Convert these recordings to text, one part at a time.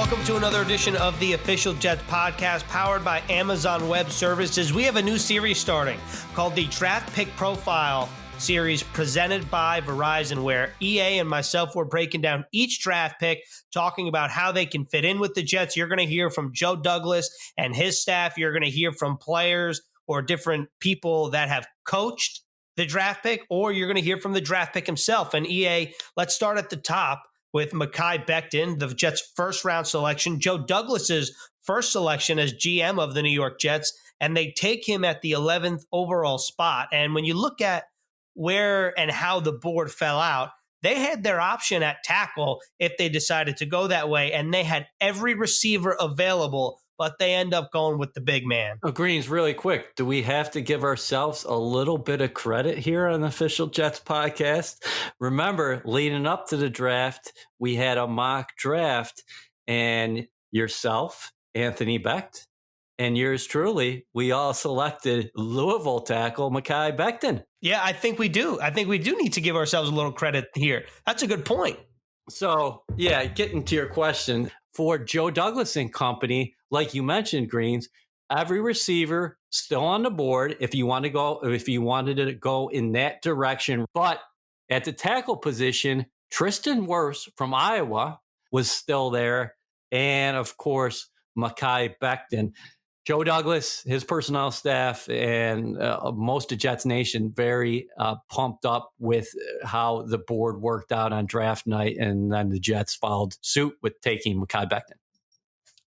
Welcome to another edition of the Official Jets podcast powered by Amazon Web Services. We have a new series starting called the Draft Pick Profile series presented by Verizon, where EA and myself were breaking down each draft pick, talking about how they can fit in with the Jets. You're going to hear from Joe Douglas and his staff. You're going to hear from players or different people that have coached the draft pick, or you're going to hear from the draft pick himself. And EA, let's start at the top with Mekhi Becton, the Jets' first-round selection, Joe Douglas's first selection as GM of the New York Jets, and they take him at the 11th overall spot. And when you look at where and how the board fell out, they had their option at tackle if they decided to go that way, and they had every receiver available, but they end up going with the big man. Oh, Greens, really quick, do we have to give ourselves a little bit of credit here on the Official Jets podcast? Remember, leading up to the draft, we had a mock draft, and yourself, Anthony Becton, and yours truly, we all selected Louisville tackle Mekhi Becton. Yeah, I think we do. I think we do need to give ourselves a little credit here. That's a good point. So, yeah, getting to your question, for Joe Douglas and company, like you mentioned, Greens, every receiver still on the board if you wanted to go in that direction. But at the tackle position, Tristan Wirfs from Iowa was still there. And of course, Mekhi Becton. Joe Douglas, his personnel staff, and most of Jets Nation very pumped up with how the board worked out on draft night, and then the Jets followed suit with taking Mekhi Becton.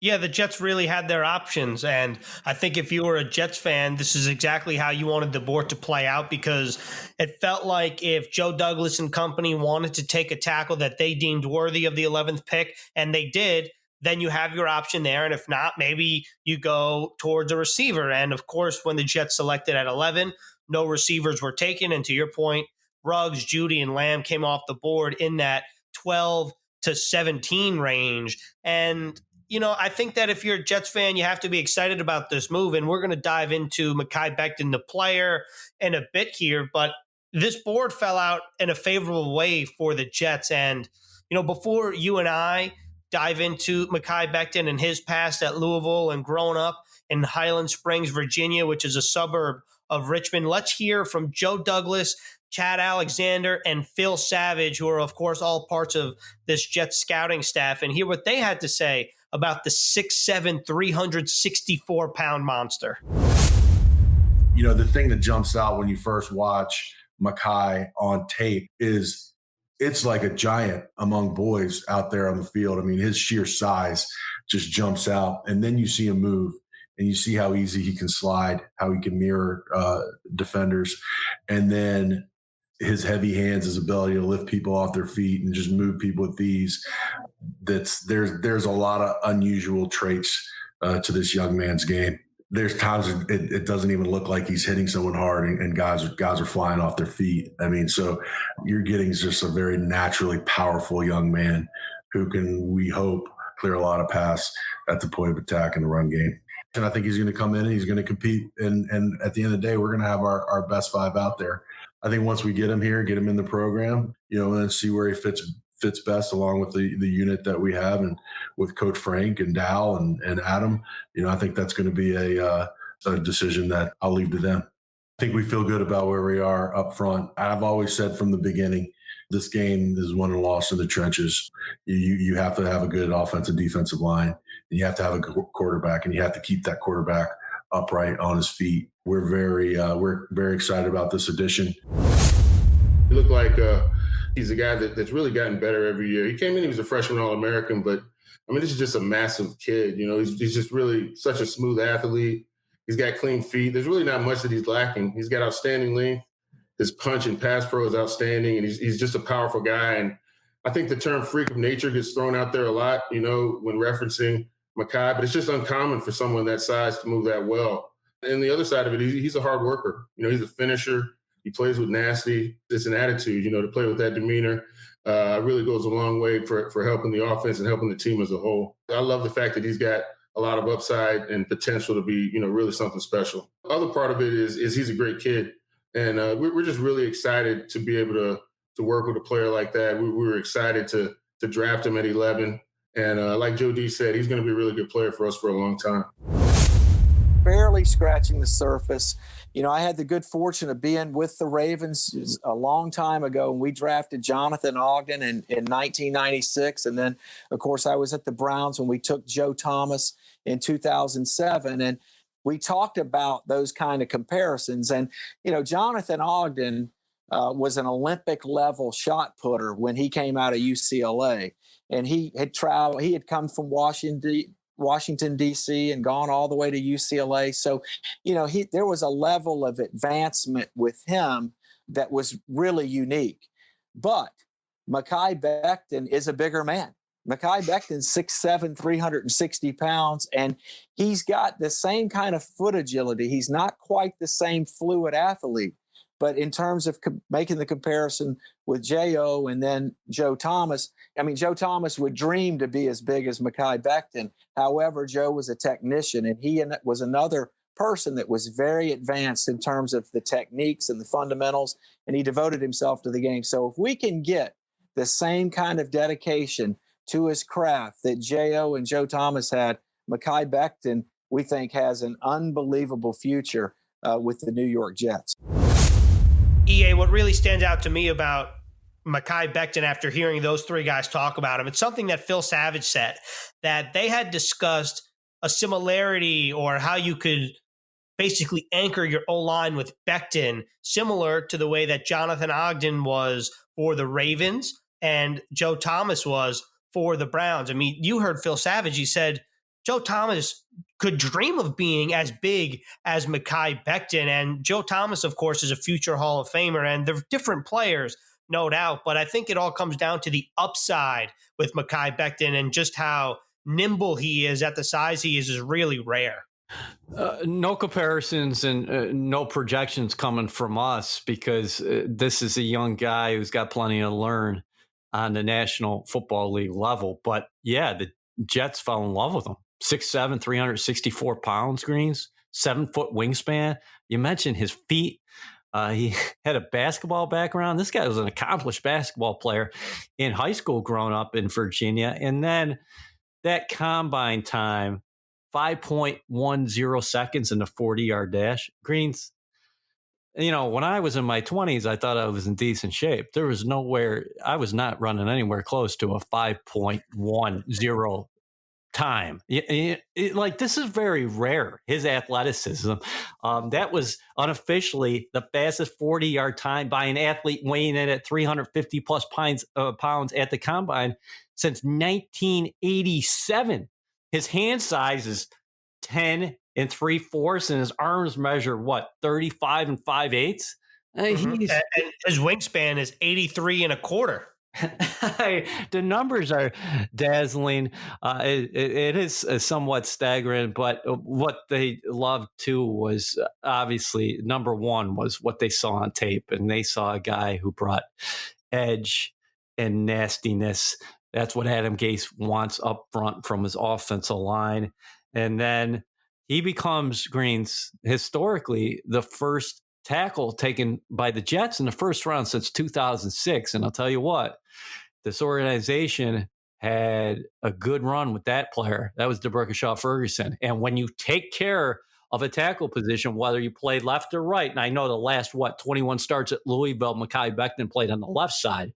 Yeah, the Jets really had their options, and I think if you were a Jets fan, this is exactly how you wanted the board to play out, because it felt like if Joe Douglas and company wanted to take a tackle that they deemed worthy of the 11th pick, and they did, then you have your option there. And if not, maybe you go towards a receiver. And of course, when the Jets selected at 11, no receivers were taken. And to your point, Ruggs, Judy, and Lamb came off the board in that 12 to 17 range. And, you know, I think that if you're a Jets fan, you have to be excited about this move. And we're going to dive into Mekhi Becton, the player, in a bit here. But this board fell out in a favorable way for the Jets. And, you know, before you and I dive into Mekhi Becton and his past at Louisville and growing up in Highland Springs, Virginia, which is a suburb of Richmond, let's hear from Joe Douglas, Chad Alexander, and Phil Savage, who are, of course, all parts of this Jets scouting staff, and hear what they had to say about the 6'7", 364-pound monster. You know, the thing that jumps out when you first watch Mekhi on tape is it's like a giant among boys out there on the field. I mean, his sheer size just jumps out. And then you see him move and you see how easy he can slide, how he can mirror defenders. And then his heavy hands, his ability to lift people off their feet and just move people with ease. There's a lot of unusual traits to this young man's game. There's times it doesn't even look like he's hitting someone hard and guys are flying off their feet. I mean, so you're getting just a very naturally powerful young man who can, we hope, clear a lot of pass at the point of attack in the run game. And I think he's going to come in and he's going to compete. And at the end of the day, we're going to have our best five out there. I think once we get him here, get him in the program, you know, and see where he fits best along with the unit that we have and with Coach Frank and Dal and Adam, you know, I think that's going to be a decision that I'll leave to them. I think we feel good about where we are up front. I've always said from the beginning, this game is won and lost in the trenches. You have to have a good offensive defensive line, and you have to have a good quarterback, and you have to keep that quarterback upright on his feet. We're very excited about this addition. He looked like he's a guy that's really gotten better every year. He came in, he was a freshman All-American, but, I mean, this is just a massive kid. You know, he's just really such a smooth athlete. He's got clean feet. There's really not much that he's lacking. He's got outstanding length. His punch and pass pro is outstanding, and he's just a powerful guy. And I think the term freak of nature gets thrown out there a lot, you know, when referencing Mekhi, but it's just uncommon for someone that size to move that well. And the other side of it, he's a hard worker. You know, he's a finisher. He plays with nasty. It's an attitude, you know, to play with that demeanor really goes a long way for helping the offense and helping the team as a whole. I love the fact that he's got a lot of upside and potential to be, you know, really something special. The other part of it is he's a great kid. And we're just really excited to be able to work with a player like that. We were excited to draft him at 11. And like Joe D said, he's going to be a really good player for us for a long time. Barely scratching the surface. You know, I had the good fortune of being with the Ravens a long time ago, and we drafted Jonathan Ogden in 1996. And then, of course, I was at the Browns when we took Joe Thomas in 2007. And we talked about those kind of comparisons. And, you know, Jonathan Ogden was an Olympic-level shot putter when he came out of UCLA. And he had traveled. He had come from Washington, D.C. and gone all the way to UCLA. So, you know, there was a level of advancement with him that was really unique. But Mekhi Becton is a bigger man. Mekhi Becton's 6'7", 360 pounds, and he's got the same kind of foot agility. He's not quite the same fluid athlete. But in terms of making the comparison with J.O. and then Joe Thomas, I mean, Joe Thomas would dream to be as big as Mekhi Becton. However, Joe was a technician, and he was another person that was very advanced in terms of the techniques and the fundamentals, and he devoted himself to the game. So if we can get the same kind of dedication to his craft that J.O. and Joe Thomas had, Mekhi Becton, we think, has an unbelievable future with the New York Jets. EA, what really stands out to me about Mekhi Becton after hearing those three guys talk about him, it's something that Phil Savage said, that they had discussed a similarity or how you could basically anchor your O-line with Becton, similar to the way that Jonathan Ogden was for the Ravens and Joe Thomas was for the Browns. I mean, you heard Phil Savage. He said Joe Thomas could dream of being as big as Mekhi Becton. And Joe Thomas, of course, is a future Hall of Famer. And they're different players, no doubt. But I think it all comes down to the upside with Mekhi Becton, and just how nimble he is at the size he is really rare. No comparisons and no projections coming from us, because this is a young guy who's got plenty to learn on the National Football League level. But yeah, the Jets fell in love with him. 6'7", 364 pounds, Greens, 7-foot wingspan. You mentioned his feet. He had a basketball background. This guy was an accomplished basketball player in high school growing up in Virginia. And then that combine time, 5.10 seconds in the 40-yard dash. Greens, you know, when I was in my 20s, I thought I was in decent shape. There was nowhere, I was not running anywhere close to a 5.10 time. Like, this is very rare, his athleticism. That was unofficially the fastest 40-yard time by an athlete weighing in at 350 plus pounds at the combine since 1987. His hand size is 10 3/4, and his arms measure 35 5/8. And his wingspan is 83 1/4. The numbers are dazzling. It is somewhat staggering, but what they loved too was obviously number one was what they saw on tape, and they saw a guy who brought edge and nastiness. That's what Adam Gase wants up front from his offensive line. And then he becomes, Greens, historically the first tackle taken by the Jets in the first round since 2006. And I'll tell you what, this organization had a good run with that player. That was DeBerkshire Ferguson. And when you take care of a tackle position, whether you play left or right, and I know the last, 21 starts at Louisville, Mekhi Becton played on the left side.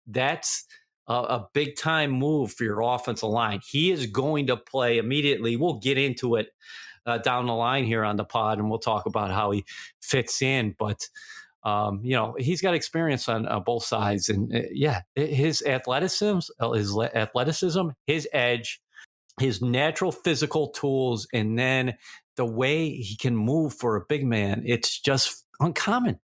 That's a big-time move for your offensive line. He is going to play immediately. We'll get into it down the line here on the pod, and we'll talk about how he fits in. But, he's got experience on both sides. And, his athleticism, his edge, his natural physical tools, and then the way he can move for a big man, it's just uncommon.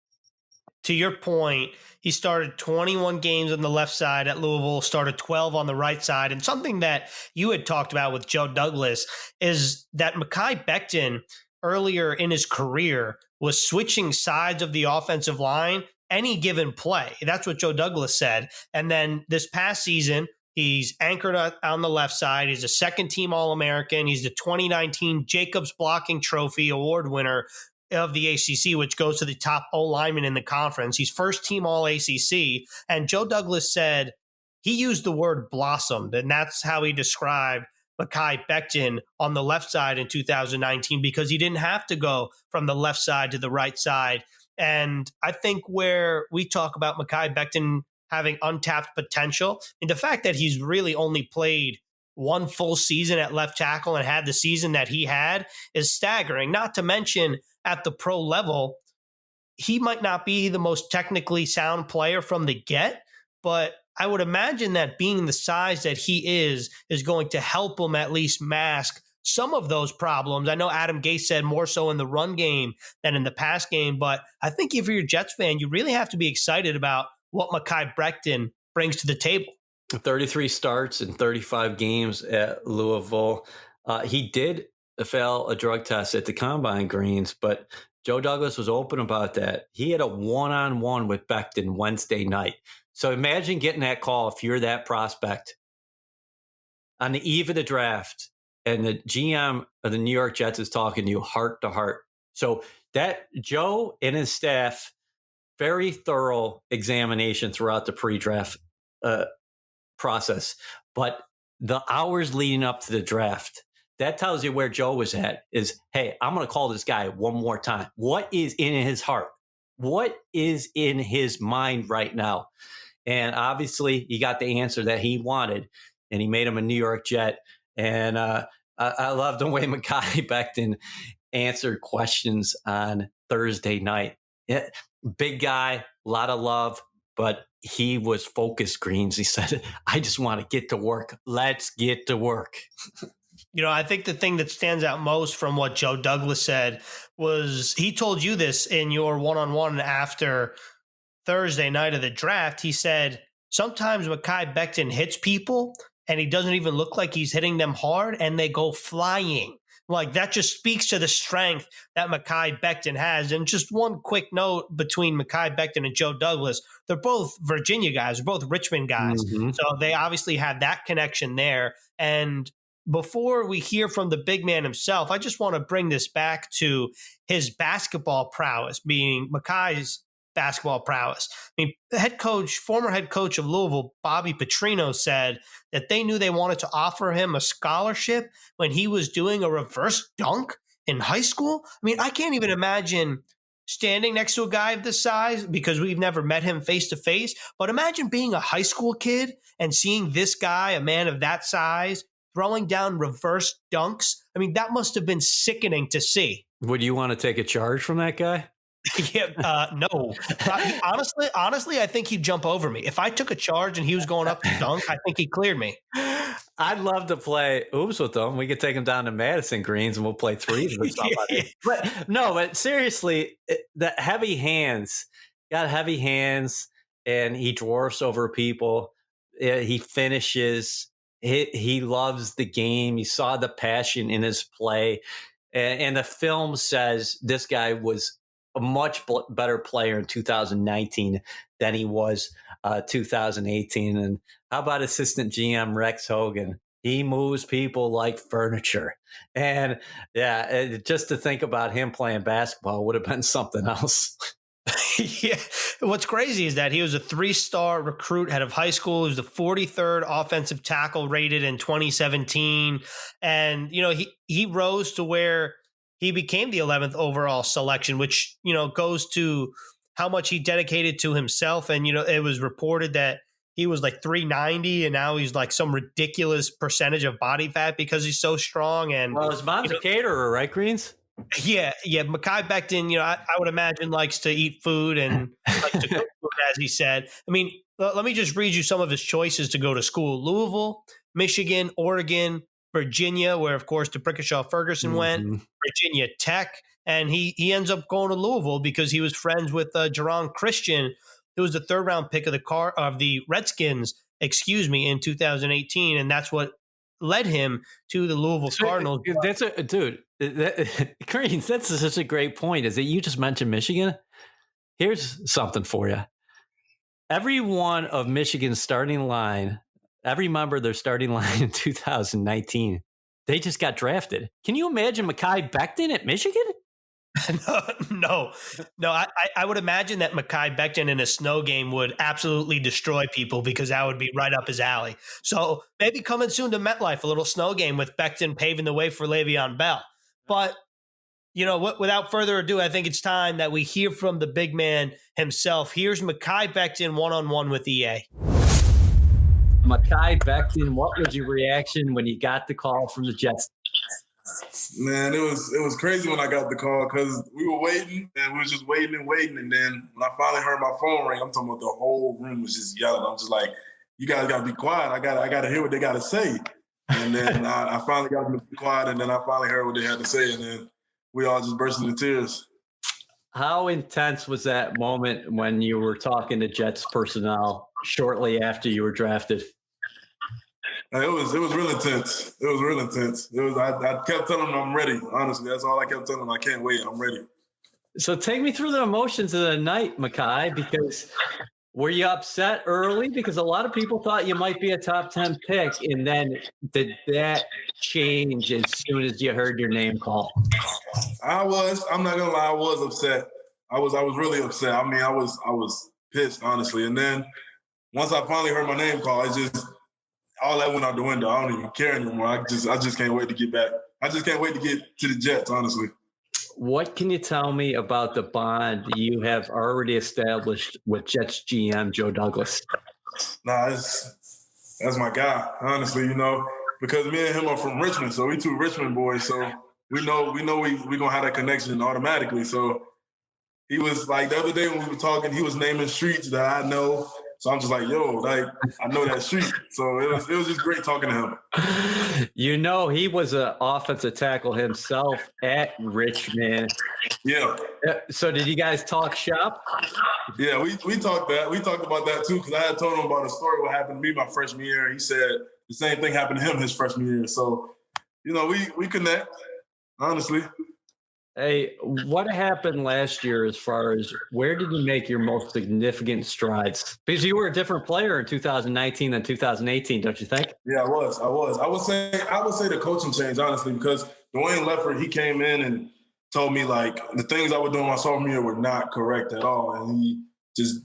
To your point, he started 21 games on the left side at Louisville, started 12 on the right side. And something that you had talked about with Joe Douglas is that Mekhi Becton earlier in his career was switching sides of the offensive line any given play. That's what Joe Douglas said. And then this past season, he's anchored on the left side. He's a second-team All-American. He's the 2019 Jacobs Blocking Trophy Award winner of the ACC, which goes to the top O lineman in the conference. He's first team All ACC. And Joe Douglas said he used the word blossomed, and that's how he described Mekhi Becton on the left side in 2019, because he didn't have to go from the left side to the right side. And I think where we talk about Mekhi Becton having untapped potential, and the fact that he's really only played one full season at left tackle and had the season that he had is staggering. Not to mention at the pro level, he might not be the most technically sound player from the get, but I would imagine that being the size that he is going to help him at least mask some of those problems. I know Adam Gase said more so in the run game than in the pass game, but I think if you're a Jets fan, you really have to be excited about what Mekhi Becton brings to the table. 33 starts in 35 games at Louisville. He did fail a drug test at the Combine, Greens, but Joe Douglas was open about that. He had a one-on-one with Becton Wednesday night. So imagine getting that call if you're that prospect on the eve of the draft and the GM of the New York Jets is talking to you heart to heart. So that Joe and his staff, very thorough examination throughout the pre-draft process. But the hours leading up to the draft, that tells you where Joe was at is, hey, I'm going to call this guy one more time. What is in his heart? What is in his mind right now? And obviously he got the answer that he wanted, and he made him a New York Jet. And I love the way Mekhi Becton answered questions on Thursday night. Big guy, a lot of love, but he was focused, Greens. He said, I just want to get to work. Let's get to work. You know, I think the thing that stands out most from what Joe Douglas said was he told you this in your one-on-one after Thursday night of the draft. He said, sometimes Mekhi Becton hits people and he doesn't even look like he's hitting them hard and they go flying. Like, that just speaks to the strength that Mekhi Becton has. And just one quick note between Mekhi Becton and Joe Douglas, they're both Virginia guys, they're both Richmond guys. Mm-hmm. So they obviously have that connection there. And before we hear from the big man himself, I just want to bring this back to his basketball prowess, meaning Mekhi's basketball prowess. I mean, former head coach of Louisville, Bobby Petrino, said that they knew they wanted to offer him a scholarship when he was doing a reverse dunk in high school. I mean, I can't even imagine standing next to a guy of this size because we've never met him face to face. But imagine being a high school kid and seeing this guy, a man of that size, throwing down reverse dunks. I mean, that must have been sickening to see. Would you want to take a charge from that guy? No. Honestly, I think he'd jump over me. If I took a charge and he was going up to dunk, I think he cleared me. I'd love to play oops with him. We could take him down to Madison Greens and we'll play threes with somebody. But seriously, the heavy hands, got heavy hands, and he dwarfs over people. He finishes. He loves the game. You saw the passion in his play. And the film says this guy was a much better player in 2019 than he was 2018. And how about assistant GM Rex Hogan? He moves people like furniture. And yeah, just to think about him playing basketball would have been something else. Yeah. What's crazy is that he was a 3-star recruit out of high school. He was the 43rd offensive tackle rated in 2017. And, you know, he rose to where he became the 11th overall selection, which, you know, goes to how much he dedicated to himself. And, you know, it was reported that he was like 390 and now he's like some ridiculous percentage of body fat because he's so strong. And well, his mom's a caterer, right, Greens? Yeah. Mekhi Becton, you know, I would imagine likes to eat food and likes to cook food, as he said. I mean, let me just read you some of his choices to go to school. Louisville, Michigan, Oregon, Virginia, where, of course, DeBrickashaw Ferguson went, Virginia Tech, and he ends up going to Louisville because he was friends with Jerron Christian, who was the 3rd-round pick of the Redskins, in 2018, and that's what led him to the Louisville Cardinals. That's Greens, that's such a great point. Is that you just mentioned Michigan? Here's something for you. Every one of Michigan's starting line, every member of their starting line in 2019, they just got drafted. Can you imagine Mekhi Becton at Michigan? No. I would imagine that Mekhi Becton in a snow game would absolutely destroy people because that would be right up his alley. So maybe coming soon to MetLife, a little snow game with Becton paving the way for Le'Veon Bell. But without further ado, I think it's time that we hear from the big man himself. Here's Mekhi Becton one-on-one with EA. Mekhi Becton, what was your reaction when you got the call from the Jets? Man, it was crazy when I got the call because we were waiting and we was just waiting and waiting. And then when I finally heard my phone ring, I'm talking about the whole room was just yelling. I'm just like, you guys got to be quiet. I got to hear what they got to say. And then I finally got them to be quiet, and then I finally heard what they had to say, and then we all just burst into tears. How intense was that moment when you were talking to Jets personnel shortly after you were drafted? It was real intense. It was real intense. I kept telling them I'm ready. Honestly, that's all I kept telling them. I can't wait. I'm ready. So take me through the emotions of the night, Mekhi, because were you upset early? Because a lot of people thought you might be a top 10 pick, and then did that change as soon as you heard your name called? I'm not gonna lie, I was upset. I was really upset. I mean, I was pissed, honestly. And then once I finally heard my name called, it just all that went out the window. I don't even care anymore. I just can't wait to get back. I just can't wait to get to the Jets, honestly. What can you tell me about the bond you have already established with Jets GM Joe Douglas? Nah, that's my guy, honestly, because me and him are from Richmond, so we two Richmond boys, so we know we gonna have that connection automatically. So he was like the other day when we were talking, he was naming streets that I know. So I'm just like, I know that street. So it was just great talking to him. He was an offensive tackle himself at Richmond. Yeah. So did you guys talk shop? Yeah, we talked that. We talked about that too, because I had told him about a story what happened to me my freshman year. He said the same thing happened to him his freshman year. So, we connect, honestly. Hey, what happened last year as far as where did you make your most significant strides? Because you were a different player in 2019 than 2018, don't you think? Yeah, I was. I would say the coaching changed, honestly, because Dwayne Leffert, he came in and told me, like, the things I was doing my sophomore year were not correct at all. And he just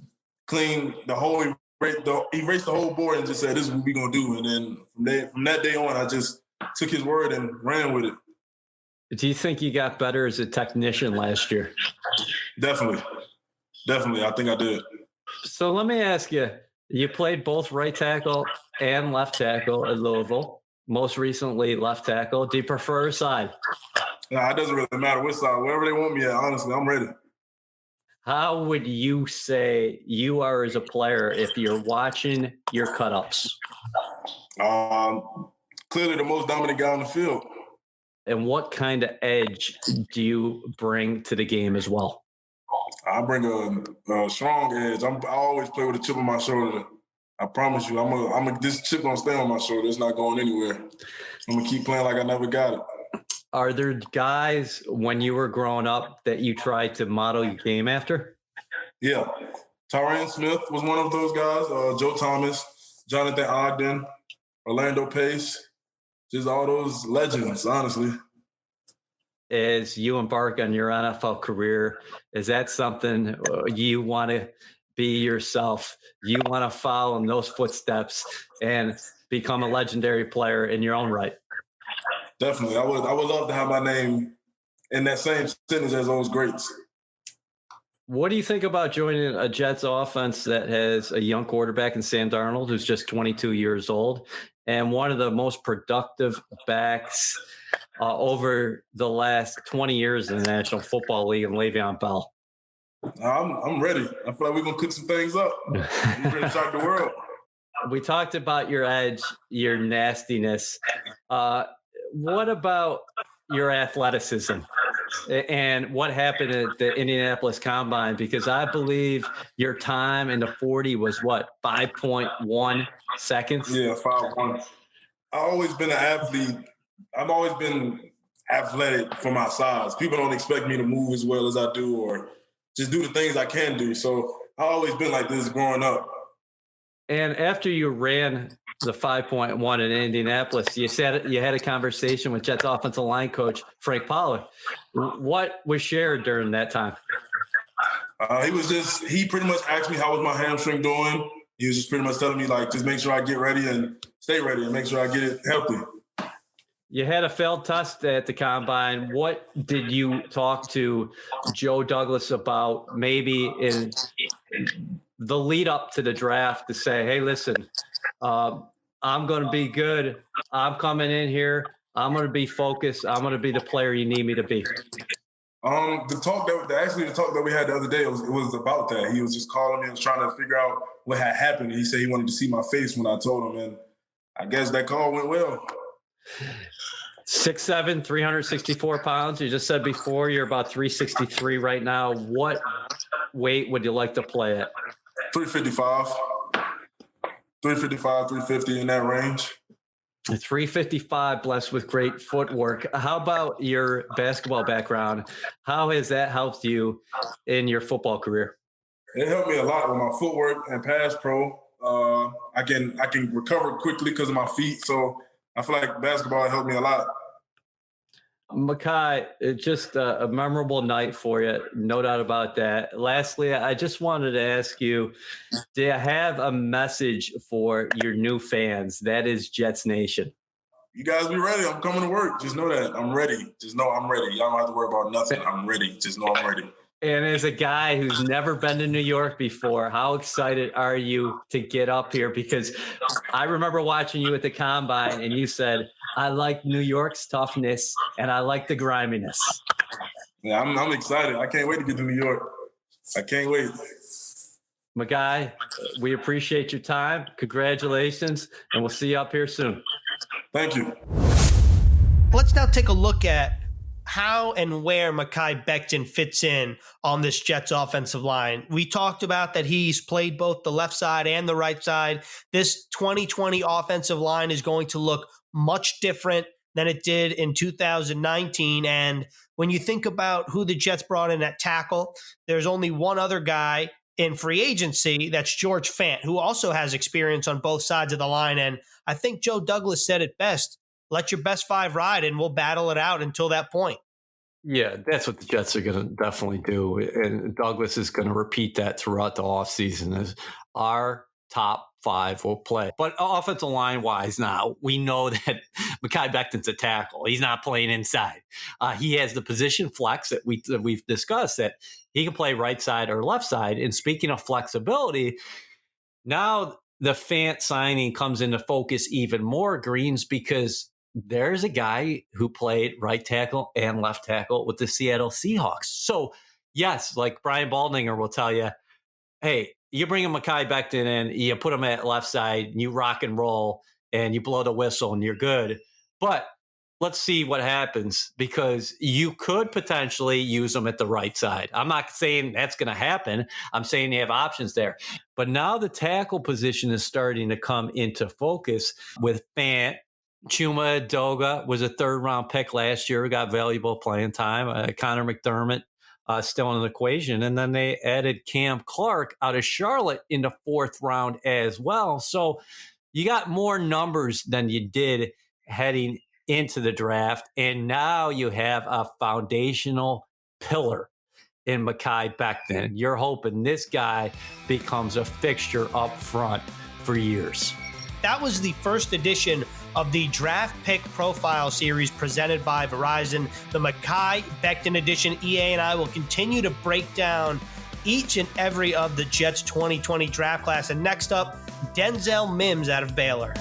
cleaned erased the whole board and just said, this is what we're going to do. And then from that day on, I just took his word and ran with it. Do you think you got better as a technician last year? Definitely. I think I did. So let me ask you, you played both right tackle and left tackle at Louisville, most recently left tackle. Do you prefer a side? Nah, it doesn't really matter which side. Wherever they want me at, honestly, I'm ready. How would you say you are as a player if you're watching your cut-ups? Clearly the most dominant guy on the field. And what kind of edge do you bring to the game as well? I bring a strong edge. I always play with a chip on my shoulder. I promise you, this chip gonna stay on my shoulder. It's not going anywhere. I'm gonna keep playing like I never got it. Are there guys when you were growing up that you tried to model your game after? Yeah. Tyron Smith was one of those guys. Joe Thomas, Jonathan Ogden, Orlando Pace. Just all those legends, honestly. As you embark on your NFL career, is that something you want to be yourself? You want to follow in those footsteps and become a legendary player in your own right? Definitely. I would love to have my name in that same sentence as those greats. What do you think about joining a Jets offense that has a young quarterback in Sam Darnold, who's just 22 years old, and one of the most productive backs over the last 20 years in the National Football League, and Le'Veon Bell? I'm ready. I feel like we're going to cook some things up. We're ready to shock the world. We talked about your edge, your nastiness. What about your athleticism? And what happened at the Indianapolis Combine? Because I believe your time in the 40 was 5.1 seconds? Yeah, 5.1. I've always been an athlete. I've always been athletic for my size. People don't expect me to move as well as I do or just do the things I can do. So I've always been like this growing up. And after you ran the 5.1 in Indianapolis, you said you had a conversation with Jets offensive line coach Frank Pollock. What was shared during that time? He pretty much asked me how was my hamstring doing. He was just pretty much telling me, like, just make sure I get ready and stay ready and make sure I get it healthy. You had a failed test at the combine. What did you talk to Joe Douglas about maybe in the lead up to the draft to say, hey, listen, I'm going to be good. I'm coming in here. I'm going to be focused. I'm going to be the player you need me to be. The talk that we had the other day, it was about that. He was just calling me and was trying to figure out what had happened. He said he wanted to see my face when I told him, and I guess that call went well. 6'7", 364 pounds. You just said before you're about 363 right now. What weight would you like to play at? 355, 350, in that range. 355, blessed with great footwork. How about your basketball background? How has that helped you in your football career? It helped me a lot with my footwork and pass pro. I can recover quickly because of my feet, so I feel like basketball helped me a lot. Mekhi, it's just a memorable night for you, no doubt about that. Lastly, I just wanted to ask you, do you have a message for your new fans? That is Jets Nation. You guys be ready. I'm coming to work. Just know that. I'm ready. Just know I'm ready. Y'all don't have to worry about nothing. I'm ready. Just know I'm ready. And as a guy who's never been to New York before, how excited are you to get up here? Because I remember watching you at the Combine and you said, I like New York's toughness and I like the griminess. Yeah, I'm excited. I can't wait to get to New York. I can't wait. Mekhi, we appreciate your time. Congratulations. And we'll see you up here soon. Thank you. Let's now take a look at how and where Mekhi Becton fits in on this Jets offensive line. We talked about that he's played both the left side and the right side. This 2020 offensive line is going to look much different than it did in 2019. And when you think about who the Jets brought in at tackle, there's only one other guy in free agency, that's George Fant, who also has experience on both sides of the line. And I think Joe Douglas said it best. Let your best five ride, and we'll battle it out until that point. Yeah, that's what the Jets are going to definitely do. And Douglas is going to repeat that throughout the offseason as our top five will play. But offensive line-wise now, we know that Mekhi Becton's a tackle. He's not playing inside. He has the position flex that we've discussed, that he can play right side or left side. And speaking of flexibility, now the Fant signing comes into focus even more, Greens, because there's a guy who played right tackle and left tackle with the Seattle Seahawks. So, yes, like Brian Baldinger will tell you, hey, you bring a Mekhi Becton in, you put him at left side, and you rock and roll, and you blow the whistle, and you're good. But let's see what happens, because you could potentially use him at the right side. I'm not saying that's going to happen. I'm saying you have options there. But now the tackle position is starting to come into focus with Fant. Chuma Edoga was a third-round pick last year, got valuable playing time. Connor McDermott still in the equation. And then they added Cam Clark out of Charlotte in the fourth round as well. So you got more numbers than you did heading into the draft. And now you have a foundational pillar in Mekhi Becton. You're hoping this guy becomes a fixture up front for years. That was the first edition of the Draft Pick Profile Series presented by Verizon, the Mekhi Becton edition. EA and I will continue to break down each and every of the Jets 2020 draft class. And next up, Denzel Mims out of Baylor.